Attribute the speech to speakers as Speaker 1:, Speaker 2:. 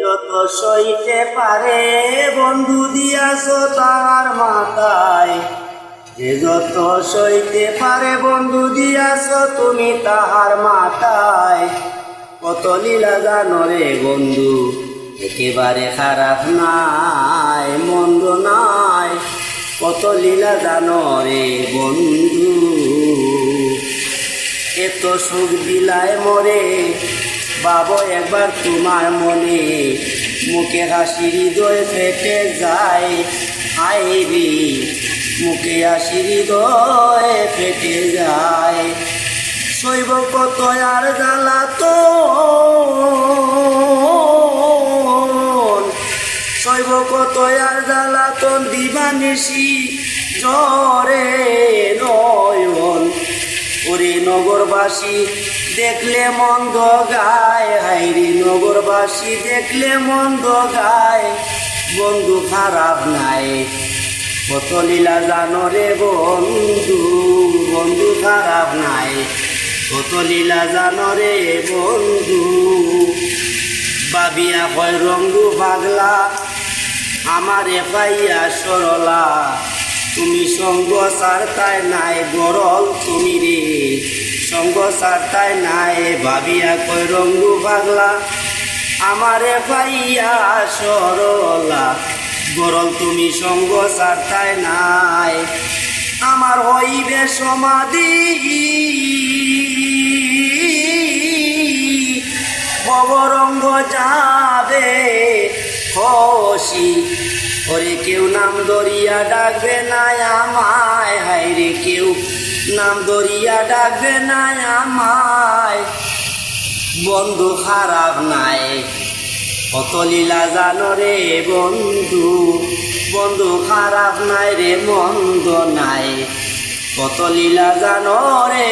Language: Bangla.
Speaker 1: যত সইতে পারে বন্ধু দিয়াছ তাহার মাথায়, যে যত সইতে পারে বন্ধু দিয়াছ তুমি তাহার মাথায়। কত লীলা জানো রে বন্ধু, একেবারে খারাপ নাই মন্দ নাই। কত লীলা জানো রে বন্ধু, এত সুখ দিলায় মরে বাবু একবার তোমার মনে। মুখে হাসি হৃদয় ফেটে যায়, আইরি মুখে হাসি হৃদয় ফেটে যায়। শৈব কত আর জ্বালাতন, শৈব কত আর জ্বালাতন, দিবানিশি জ্বরে নয়ন। ওরে নগরবাসী দেখলে মন্দ গায়, হাইরে নগরবাসী দেখলে মন্দ গায়। বন্ধু খারাপ নাই, কত লীলা জানো রে বন্ধু, বন্ধু খারাপ নাই, কত লীলা জানো রে বন্ধু। বাবিয়া কয় রঙ্গু পাগলা, আমারে পাইয়া সরলা, তুমি সঙ্গ সারতায় নাই গরল তুমি রে, সঙ্গ সারতায় নাই। ভাবিয়া কয় রঙ্গু পাগলা, আমারে পাইয়া সরলা, গরল তুমি সঙ্গ সারতায় নাই। আমার হইবে সমাধি ভবরঙ্গ যাবে খসি, ওরে কেউ নাম দরিয়া ডাকবে না আমায়, হাইরে কেউ নাম দরিয়া ডাকবে না আমায়। বন্ধু খারাপ নাই, কত লীলা জানো রে বন্ধু, বন্ধু খারাপ নাই রে মন্দ নাই, কত লীলা জানো রে